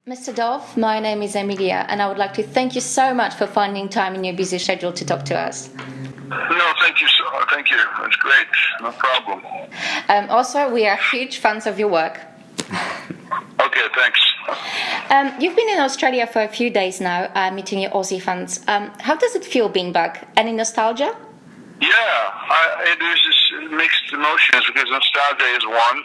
Mr. Dolph, my name is Emilia, and I would like to thank you so much for finding time in your busy schedule to talk to us. No, thank you. Thank you. That's great. No problem. Also, we are huge fans of your work. Okay, thanks. You've been in Australia for a few days now, meeting your Aussie fans. How does it feel being back? Any nostalgia? Yeah, it is just mixed emotions because nostalgia is one,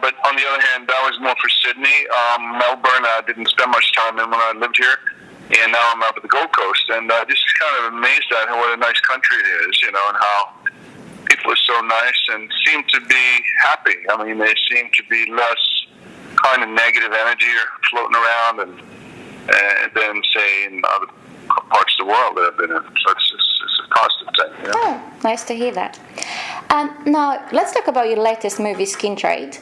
but on the other hand, that was more for Sydney. Melbourne, I didn't spend much time in when I lived here, and now I'm up at the Gold Coast, and just kind of amazed at what a nice country it is, and how people are so nice and seem to be happy. I mean, they seem to be less kind of negative energy floating around than, say, in other parts of the world that I've been in. So it's a positive thing. Oh, nice to hear that. Now, let's talk about your latest movie, Skin Trade,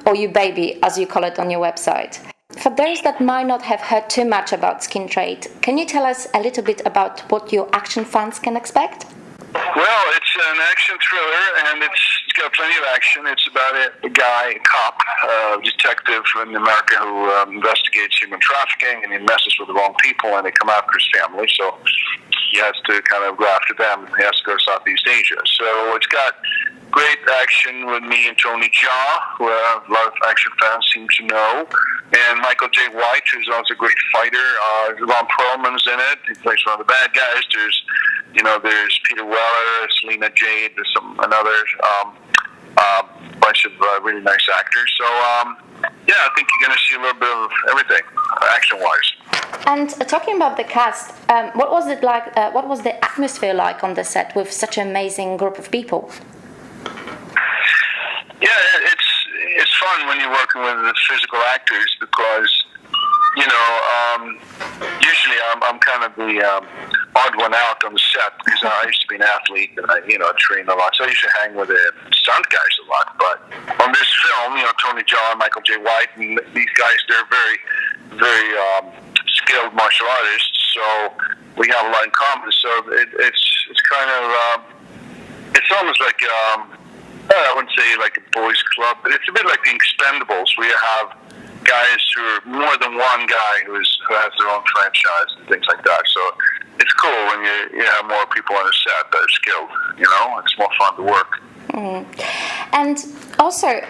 or You Baby, as you call it on your website. For those that might not have heard too much about Skin Trade, can you tell us a little bit about what your action fans can expect? Well, it's an action thriller, and it's got plenty of action. It's about a guy, a cop, detective in America who investigates human trafficking, and he messes with the wrong people, and they come after his family. So he has to kind of go after them. He has to go to Southeast Asia. So it's got great action with me and Tony Jaa, who a lot of action fans seem to know, and Michael J. White, who's also a great fighter. Ron Perlman's in it. He plays one of the bad guys. There's Peter Weller, Selena Jade, there's another bunch of really nice actors. So, I think you're going to see a little bit of everything, action-wise. And talking about the cast, what was it like? What was the atmosphere like on the set with such an amazing group of people? Yeah, it's fun when you're working with the physical actors because, usually I'm kind of the odd one out on the set because I used to be an athlete and I train a lot. So I used to hang with the stunt guys a lot. But on this film, Tony Jaa, Michael J. White, and these guys, they're very, very skilled martial artists. So we have a lot in common. So it's kind of it's almost like I wouldn't say like a boys' club, but it's a bit like the Expendables, where you have guys who are more than one guy who has their own franchise and things like that. So it's cool when you have more people on the set that are skilled. It's more fun to work. And also,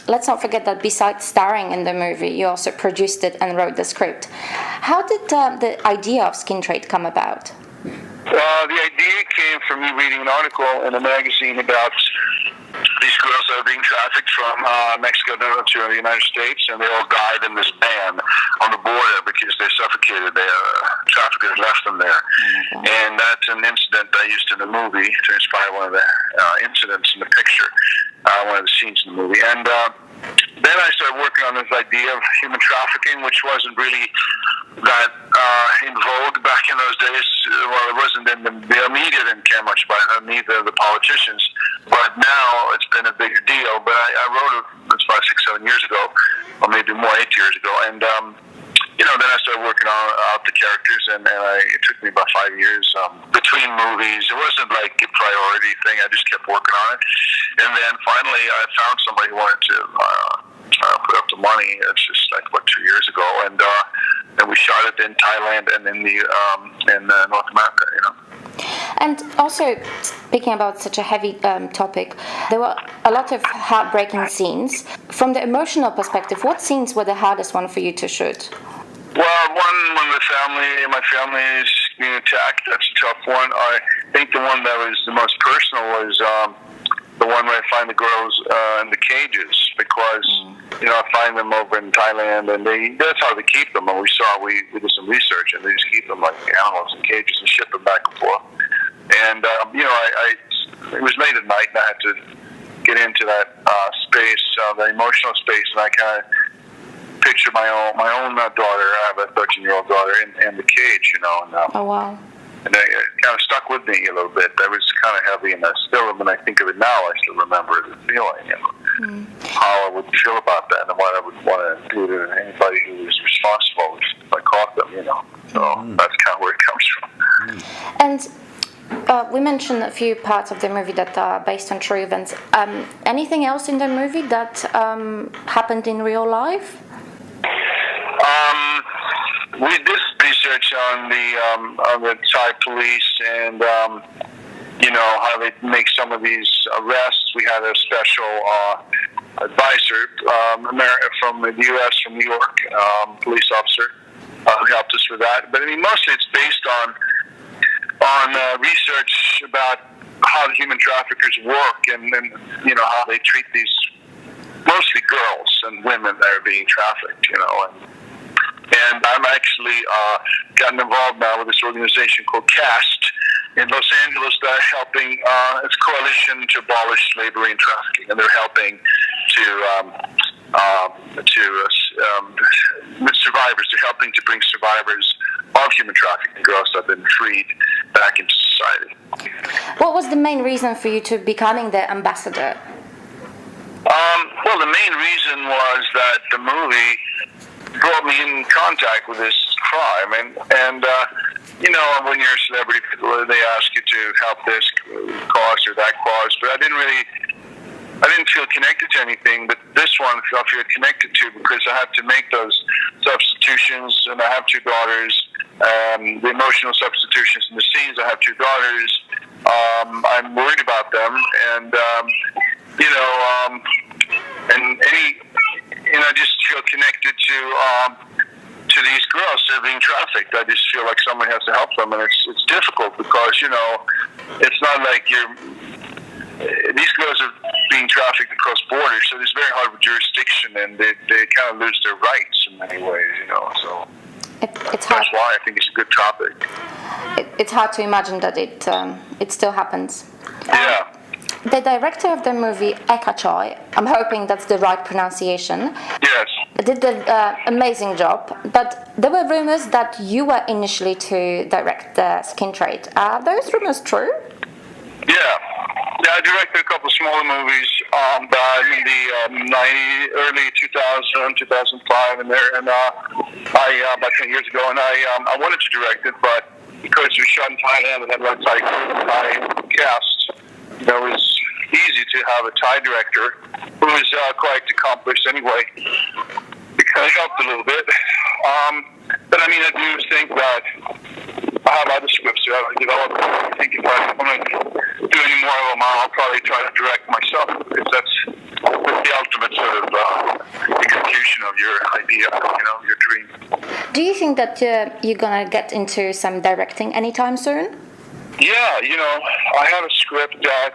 let's not forget that besides starring in the movie, you also produced it and wrote the script. How did the idea of Skin Trade come about? The idea came from me reading an article in a magazine about these girls that are being trafficked from Mexico to the United States, and they all died in this van on the border because they suffocated. Traffickers left them there. And that's an incident I used in the movie to inspire one of the incidents in the picture, one of the scenes in the movie. And then I started working on this idea of human trafficking, which wasn't really that in vogue back in those days. Well, it wasn't in the media didn't care much about it, neither the politicians. But now it's been a bigger deal. But I wrote it about 6-7 years ago, or maybe more, 8 years ago. And then I started working out the characters, and it took me about 5 years between movies. It wasn't like a priority thing. I just kept working on it. And then finally I found somebody who wanted to put up the money. It's just like, 2 years ago. And we shot it in Thailand and in North America, And also, speaking about such a heavy topic, there were a lot of heartbreaking scenes. From the emotional perspective, what scenes were the hardest one for you to shoot? Well, one when my family is being attacked, that's a tough one. I think the one that was the most personal was the one where I find the girls in the cages, because I find them over in Thailand, and that's how they keep them. And we did some research, and they just keep them like animals in cages and ship them back and forth. And it was late at night, and I had to get into that space, the emotional space, and I kind of picture my own daughter. I have a 13-year-old daughter in the cage, Oh wow. And it kind of stuck with me a little bit. That was kind of heavy, and when I think of it now, I still remember the feeling, how I would feel about that, and what I would want to do to anybody who was responsible if I caught them, So that's kind of where it comes from. And we mentioned a few parts of the movie that are based on true events. Anything else in the movie that happened in real life? we did research on the Thai police and how they make some of these arrests. We had a special advisor from the U.S. from New York, police officer, who helped us with that. But I mean, mostly it's based on research about how the human traffickers work and how they treat these mostly girls and women that are being trafficked. And I'm actually gotten involved now with this organization called CAST in Los Angeles that are helping. It's a coalition to abolish slavery and trafficking, and they're helping with survivors. They're helping to bring survivors of human trafficking, girls that have been freed, back into society. What was the main reason for you to becoming the ambassador? Well, the main reason was that the movie brought me in contact with this crime, and when you're a celebrity, they ask you to help this cause or that cause, but I didn't feel connected to anything, but this one I feel connected to because I had to make those substitutions, and I have two daughters, the emotional substitutions in the scenes. I have two daughters. I'm worried about them, and I just feel connected to these girls that are being trafficked. I just feel like someone has to help them, and it's difficult because it's not like these girls are being trafficked across borders, so it's very hard with jurisdiction, and they kind of lose their rights in many ways. So it's hard. That's why I think it's a good topic. It's hard to imagine that it still happens. Yeah. The director of the movie, Eka Choi, I'm hoping that's the right pronunciation, Yes. did an amazing job, but there were rumors that you were initially to direct the Skin Trade. Are those rumors true? Yeah, I directed a couple of smaller movies back in the early 2000, 2005, and about 10 years ago, and I wanted to direct it, but because it was shot in Thailand and had a Thai cast, it was easy to have a Thai director who was quite accomplished anyway. It kind of helped a little bit. But I mean, I do think that I have other scripts that I've developed. I think if I want to do any more of them, I'll probably try to direct myself, because that's the ultimate sort of execution of your idea, your dream. Do you think that you're gonna get into some directing anytime soon? Yeah, I have a script that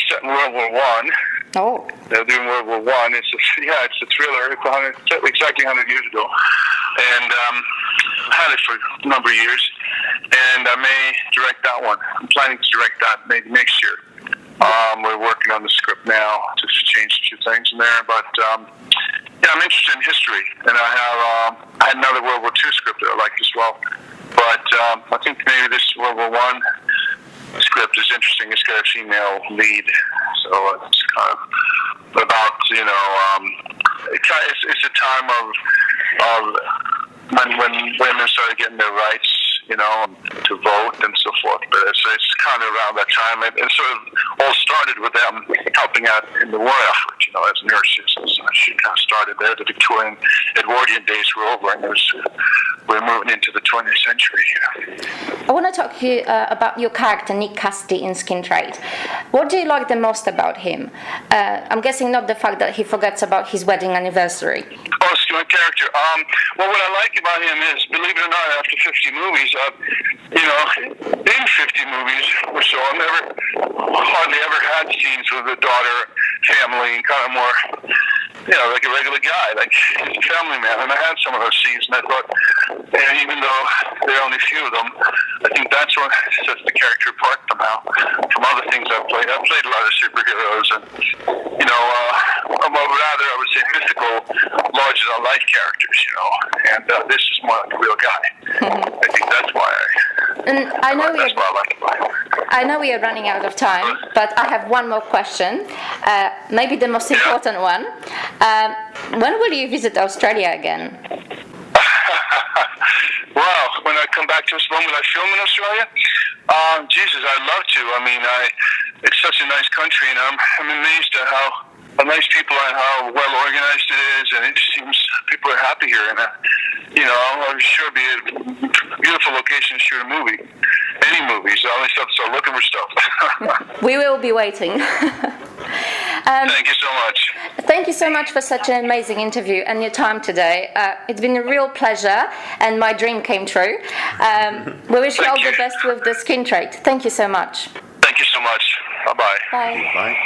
set in World War One. Oh. They're doing World War One. It's a thriller. It's exactly 100 years ago, and I had it for a number of years, and I may direct that one. I'm planning to direct that maybe next year. We're working on the script now to change a few things in there, but I'm interested in history, and I had another World War II script that I liked as well. But I think maybe this World War One script is interesting. It's got a female lead, so it's kind of about it's a time of when women started getting their rights, to vote and so forth. But it's kind of around that time. It sort of all started with them helping out in the war effort, as nurses. And so she kind of started there. The Victorian, Edwardian days were over, and we're moving into the 20th century. I want to talk to you about your character, Nick Cassidy, in Skin Trade. What do you like the most about him? I'm guessing not the fact that he forgets about his wedding anniversary. Oh, it's my character. Well, what I like about him is, believe it or not, after 50 movies, in 50 movies or so, I've hardly ever had scenes with a daughter, family, and kind of more, like a regular guy, like he's a family man. And I had some of those scenes, and I thought, and even though there are only a few of them, I think that's what sets the character apart somehow from other things I've played. I've played a lot of superheroes, and rather I would say mythical, larger-than-life characters, and this is more like a real guy. I think that's why that's what I like about him. I know we are running out of time, but I have one more question, maybe the most important one. When will you visit Australia again? Well, when I come back to us, when will I film in Australia? Jesus, I'd love to. I mean, it's such a nice country, and I'm amazed at how nice people are and how well organized it is, and it just seems people are happy here, and I'm sure it'd be a beautiful location to shoot a movie. Any movie, so I always have to start looking for stuff. We will be waiting. Thank you so much. Thank you so much for such an amazing interview and your time today. It's been a real pleasure, and my dream came true. We wish you all the best with the skin trade. Thank you so much. Thank you so much. Bye-bye. Bye. Bye.